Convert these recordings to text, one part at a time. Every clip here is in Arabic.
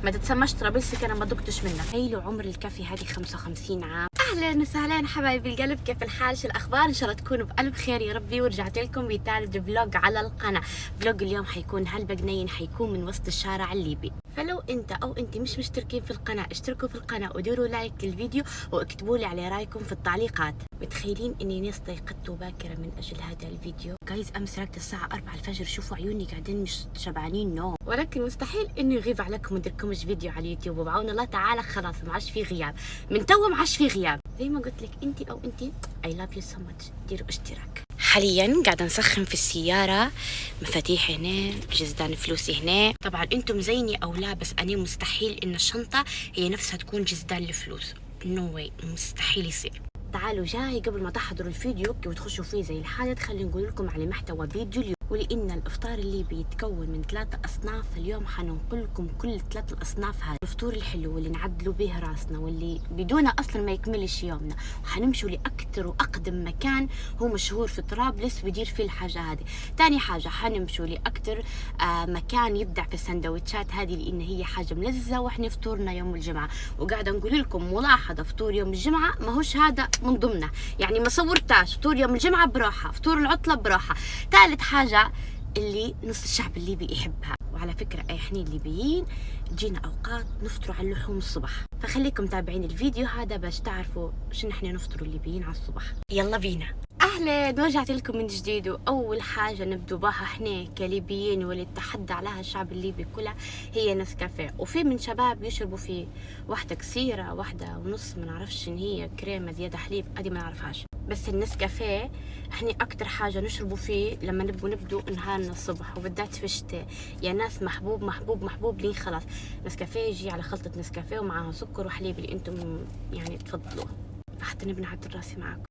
ما تتسماش طرابلسك، انا ما ذقتش منها. هيلو عمر الكافي هذه 55 عام. اهلا وسهلا حبايبي القلب، كيف الحال؟ شو الاخبار؟ ان شاء الله تكونوا بألف خير يا ربي. ورجعت لكم بثالث فلوج على القناه. فلوج اليوم حيكون هالبجنين، حيكون من وسط الشارع الليبي. فلو انت او انت مش مشتركين في القناه، اشتركوا في القناه وديروا لايك للفيديو واكتبوا لي على رايكم في التعليقات. متخيلين اني استيقظت باكرا من اجل هذا الفيديو؟ جايز امس ركت الساعه 4 الفجر، شوفوا عيوني قاعدين مش شبعانين نوم، ولكن مستحيل انه يغيب عليكم ونديركمش فيديو على اليوتيوب. وبعون الله تعالى خلاص ما عادش في غياب، من تو ما عادش في غياب. زي ما قلت لك انت او انت I love you so much، ديروا اشتراك. حاليا قاعده نسخن في السياره، مفاتيح هنا، جزدان فلوسي هنا. طبعا انتم زيني او لا، بس انا مستحيل ان الشنطه هي نفسها تكون جزدان الفلوس، نو واي، مستحيل يصير. تعالوا جاي قبل ما تحضروا الفيديو وتخشوا فيه زي الحادث، خلينا نقول لكم على محتوى فيديو اليوم. ولان الافطار الليبي يتكون من 3 اصناف، فاليوم حننقل لكم كل 3 الاصناف هذه. الفطور الحلو واللي نعدلوا به راسنا واللي بدونه اصلا ما يكملش يومنا، وحنمشوا لاكثر واقدم مكان هو مشهور في طرابلس ويدير فيه الحاجه هذه. ثاني حاجه حنمشوا لاكثر مكان يبدع في السندوتشات هذه، لان هي حاجه ملذه واحنا فطورنا يوم الجمعه. وقاعده نقول لكم ملاحظه، فطور يوم الجمعه ماهوش هذا من ضمنه، يعني ما صورتاش فطور يوم الجمعه بروحها، فطور العطله بروحها. ثالث حاجه اللي نص الشعب الليبي يحبها، وعلى فكرة احنا الليبيين تجينا اوقات نفطروا على اللحوم الصبح، فخليكم متابعين الفيديو هذا باش تعرفوا شنو احنا نفطروا الليبيين على الصبح. يلا بينا. اهلا، رجعت لكم من جديد. واول حاجه نبدو بها احنا كليبيين واللي تحدى عليها الشعب الليبي كله هي نسكافيه. وفي من شباب يشربوا فيه واحده كسيره، واحده ونص، ما نعرفش ان هي كريمه زياده حليب، ادي ما نعرفهاش. بس النسكافيه احنا اكتر حاجه نشربوا فيه لما نبدو نهارنا الصبح، وبالذات في الشتاء يا ناس. محبوب محبوب محبوب لين خلاص. نسكافيه يجي على خلطه نسكافيه ومعاها سكر وحليب اللي انتم يعني تفضلوه. فحتى نبي نعدل راسي معاكم.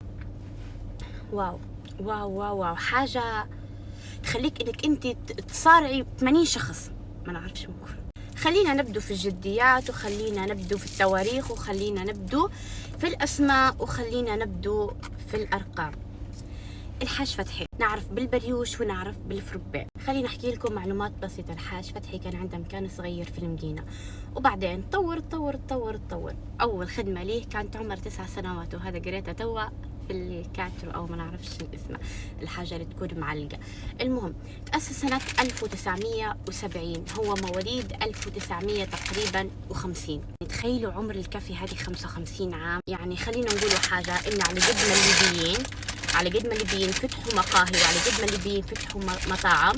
واو واو واو واو، حاجه تخليك انك انت تصارعي 80 شخص، ما نعرفش نقول. خلينا نبدو في الجديات، وخلينا نبدو في التواريخ، وخلينا نبدو في الاسماء، وخلينا نبدو في الارقام. الحاج فتحي نعرف بالبريوش ونعرف بالفرباء. خلينا احكي لكم معلومات بسيطه. الحاج فتحي كان عنده مكان صغير في المدينه، وبعدين طور. اول خدمه ليه كانت عمر 9 سنوات، وهذا قريته توا في الكاترو او ما نعرفش اسمه، الحاجه اللي تكون معلقه. المهم تاسس سنه 1970، هو مواليد 1900 تقريبا و50. تخيلوا عمر الكافي هذه 55 عام. يعني خلينا نقولوا حاجه، ان على قد ما الليبيين فتحوا مقاهي، وعلى قد ما الليبيين فتحوا مطاعم،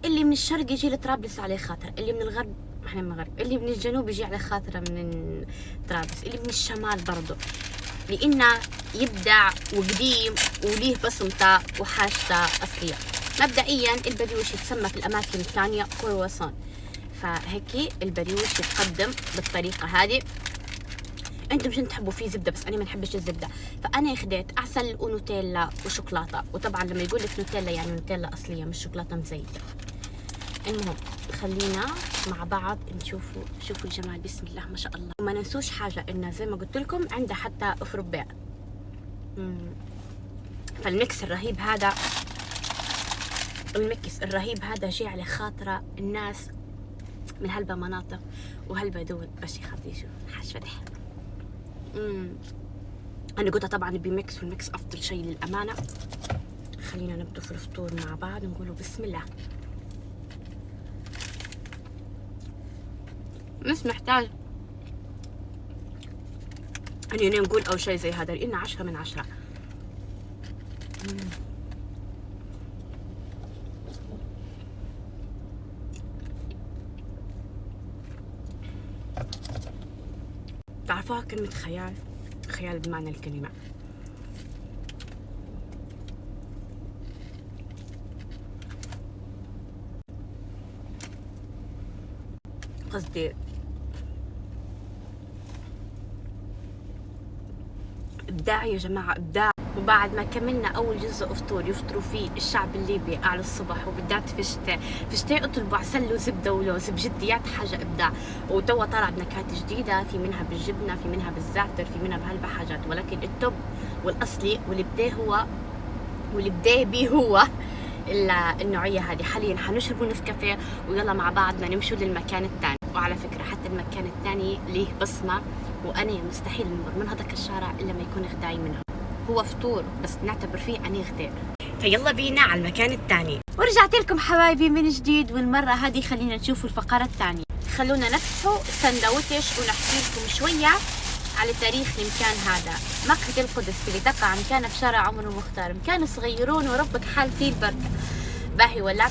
اللي من الشرق يجي لطرابلس على خاطر، اللي من الغرب احنا من الغرب، اللي من الجنوب يجي على خاطره من طرابلس، اللي من الشمال برضه، لانه يبدع وقديم وليه بصمته وحاجته اصليه. مبدئيا البريوش يتسمى في الاماكن الثانيه كرواسون، فهيك البريوش يتقدم بالطريقه هذه. انتم مش تحبوا فيه زبده، بس انا ما نحبش الزبده، فانا خديت عسل ونوتيلا وشوكولاته. وطبعا لما يقول لك نوتيلا يعني نوتيلا اصليه مش شوكولاته مزيته. المهم خلينا مع بعض نشوفوا، شوفوا الجمال، بسم الله ما شاء الله. وما ننسوش حاجه، انه زي ما قلت لكم عنده حتى افرباء. فالميكس الرهيب هذا، جاي على خاطره الناس من هالمناطق وهالبدون باش يخاطروا يشوفوا حاج فتح. انا قلت طبعا بميكس، والميكس افضل شيء للامانه. خلينا نبدو في الفطور مع بعض، نقولوا بسم الله. مش محتاج اني نقول او شيء زي هذا، لانه 10 من 10. تعرفوها كلمة خيال بمعنى الكلمة. قصدي ابداع يا جماعة، ابداع. وبعد ما كملنا اول جزء افطور يفطروا فيه الشعب الليبي على الصبح، وبالذات في الشتاء اطلبوا عسل وزبده ولوز، بجديات حاجه ابداع. وتوا طلع بنكهات جديده، في منها بالجبنه، في منها بالزعتر، في منها بهالحاجات، ولكن التوب والاصلي واللي بدا به هو النوعيه هذه. حاليا حنشربوا نسكافيه، ويلا مع بعض نمشوا للمكان الثاني. وعلى فكرة حتى المكان الثاني ليه بصمة، وأنا مستحيل نمر من هذاك الشارع إلا ما يكون غداي منها. هو فطور بس نعتبر فيه أنا غداء. فيلا بينا على المكان الثاني. ورجعت لكم حبايبي من جديد، والمرة هذه خلينا نشوف الفقرة الثانية. خلونا نفتحوا سندوتش ونحكي لكم شوية على تاريخ المكان هذا. مقهى القدس اللي تقع مكانه في شارع عمر المختار، مكان صغيرون وربك حال فيه البركة. باهي ولا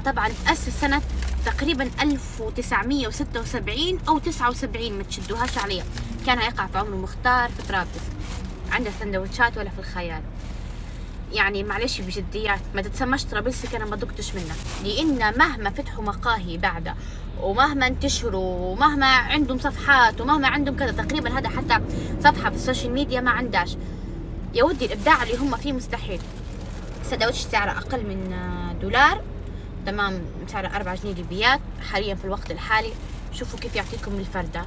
طبعا تأسس سنة تقريبا 1976 أو 79، ما تشدوهاش عليها. كان يقع في عمر المختار في طرابلس. عنده سندوتشات ولا في الخيال. يعني معلش بجديات ما تتسمش طرابلسي انا ما دقتش منها، لان مهما فتحوا مقاهي بعدها ومهما انتشروا ومهما عندهم صفحات ومهما عندهم كذا، تقريبا هذا حتى صفحه في السوشيال ميديا ما عندهاش. يا ودي الابداع اللي هم فيه مستحيل. سندوتش سعره اقل من $، تمام، سعره 4 جنيه ليبيات حاليا في الوقت الحالي. شوفوا كيف يعطيكم الفرده،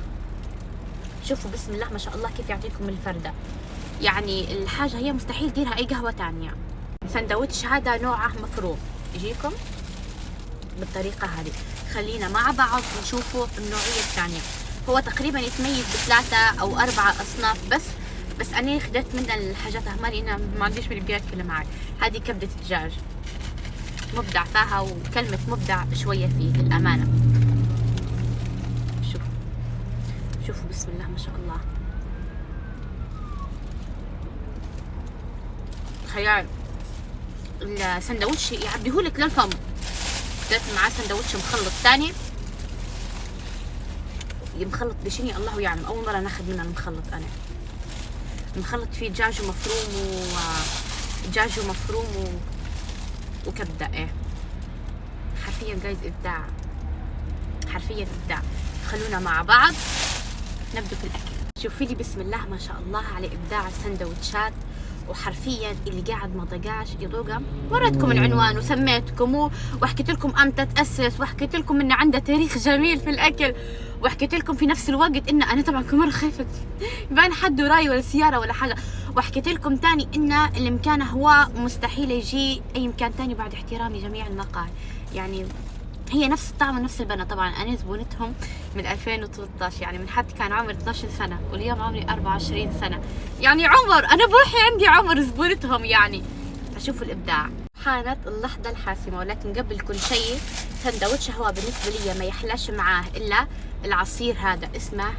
شوفوا بسم الله ما شاء الله كيف يعطيكم الفرده. يعني الحاجة هي مستحيل ديرها أي قهوة تانية. سندوتش هذا نوعه مفروم، يجيكم بالطريقة هذه. خلينا مع بعض نشوفوا النوعية الثانية. هو تقريبا يتميز ب3 أو 4 أصناف بس أنا خدت من الحاجات هما لأن ما عنديش من بياكل معي. هذه كبدة الدجاج، مبدع فيها، وكلمة مبدع شوية فيه للأمانة. شوفوا بسم الله ما شاء الله، خيال. السندوتش يعبيهولك للفم. جات معاه سندوتش مخلط ثاني، مخلط بشني الله يعلم، اول مره ناخذ منه المخلط. انا مخلط فيه دجاج ومفروم وكبده. ايه حرفيا جايز ابداع، حرفيا ابداع. خلونا مع بعض نبدأ في الاكل. شوفي لي بسم الله ما شاء الله على ابداع السندوتشات، وحرفيا اللي قاعد ما ضقاش يذوقها. وريتكم العنوان وسميتكم وحكيت لكم امتى تاسس، وحكيت لكم انه عنده تاريخ جميل في الاكل، وحكيت لكم في نفس الوقت ان انا طبعا كل مره خايفه يبان حد وراي ولا سياره ولا حاجه. وحكيت لكم ثاني ان المكان هو مستحيل يجي اي مكان ثاني بعد احترامي جميع المقاهي. يعني هي نفس الطعم ونفس البنة. طبعا انا زبونتهم من 2013، يعني من حد كان عمري 12 سنة واليوم عمري 24 سنة. يعني عمر انا بروحي عندي عمر زبونتهم يعني. فشوفوا الابداع. حانت اللحظة الحاسمة، ولكن قبل كل شيء سندوتش هو بالنسبة لي ما يحلاش معاه الا العصير هذا، اسمه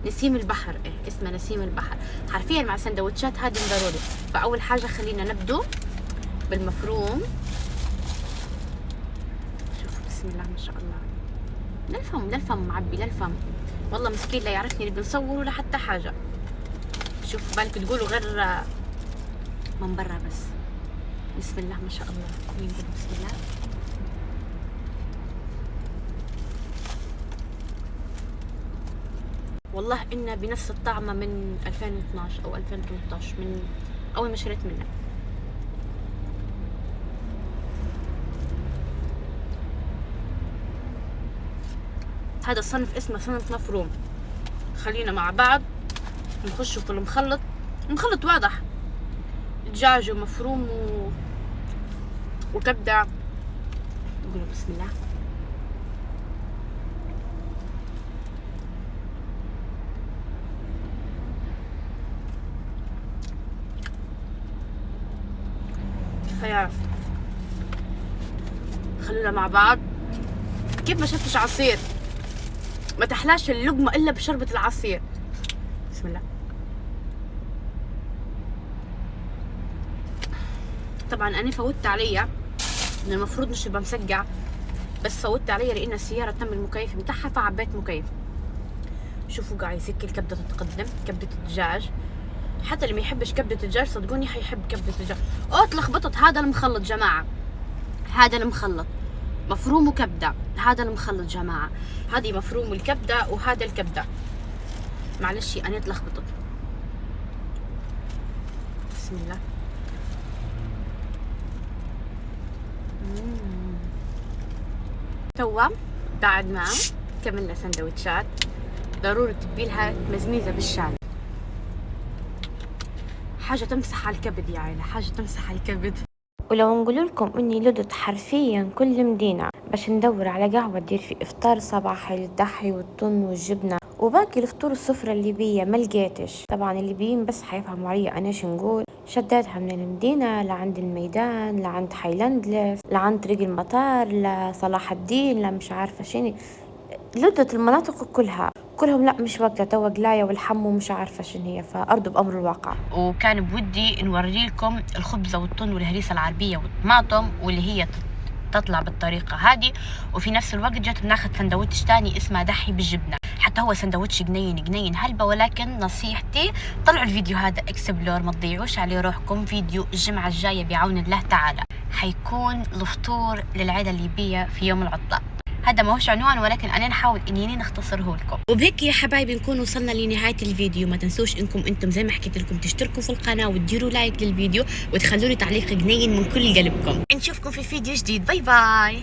نسيم البحر. اسمه نسيم البحر. حرفيا مع سندوتشات هذه ضروري. فاول حاجة خلينا نبدو بالمفروم. بسم الله ما شاء الله، للفم معبي للفم. والله مسكين لا يعرفني اللي بنصور ولا حتى حاجة. شوفوا بالك تقولوا غير من برا. بس بسم الله ما شاء الله، نقول بسم الله. والله إنه بنفس الطعمة من 2012 أو 2013، من أول ما شريت منه. هذا الصنف اسمه صنف مفروم. خلينا مع بعض نخشوا في المخلط. المخلط واضح، دجاج ومفروم وكبدة. نقول بسم الله. خيار. خلونا مع بعض. كيف ما شفتش عصير؟ ما تحلاش اللقمة إلا بشربة العصير. بسم الله. طبعا أنا فوتت عليا، من المفروض نشربها مسقع، بس فوتت عليا لأن السيارة تم المكيف متاعها فعبيت مكيف. شوفوا قاعد يسكر الكبدة تتقدم، كبدة الدجاج. حتى اللي ما يحبش كبدة الدجاج صدقوني حيحب كبدة الدجاج. اتلخبطت. هذا المخلط جماعة، هذا المخلط مفروم وكبدة. هذا المخلط جماعة، هذه مفروم والكبدة وهذا الكبدة. معلش أنا اتلخبطت. بسم الله. توا بعد ما كملنا سندوتشات ضروري تبيلها مزميزة بالشاي. حاجة تمسح على الكبد يا عيلة، حاجة تمسح على الكبد. ولو نقول لكم اني لدت حرفيا كل مدينة باش ندور على قهوة تدير في افطار صباحي للضحي والطن والجبنة وباقي الفطور السفرة الليبية ما لقيتش. طبعا الليبيين بس حيفهموا عليا انا شو نقول. شديتها من المدينة لعند الميدان لعند حيلاندلس لعند طريق المطار لصلاح الدين مش عارفة شنو، لدت المناطق كلهم لا مش واكلة توا قلاية والحمو مش عارفة شنو هي، فأرضوا بأمر الواقع. وكان بودي نوري لكم الخبزة والطن والهريسة العربية والطماطم واللي هي تطلع بالطريقة هذه، وفي نفس الوقت جت بناخذ سندوتش تاني اسمه دحي بالجبنة، حتى هو سندوتش جنين هلبة. ولكن نصيحتي طلعوا الفيديو هذا اكسبلور، ما تضيعوش عليه روحكم. فيديو الجمعة الجاية بعون الله تعالى حيكون الفطور للعيلة الليبية في يوم العطلة. هذا ما هوش عنوان ولكن انا نحاول اني نختصره لكم. وبهيك يا حبايبي نكون وصلنا لنهايه الفيديو. ما تنسوش انكم انتم زي ما حكيت لكم تشتركوا في القناه وتديروا لايك للفيديو وتخلوا لي تعليق جنين من كل قلبكم. نشوفكم في فيديو جديد. باي باي.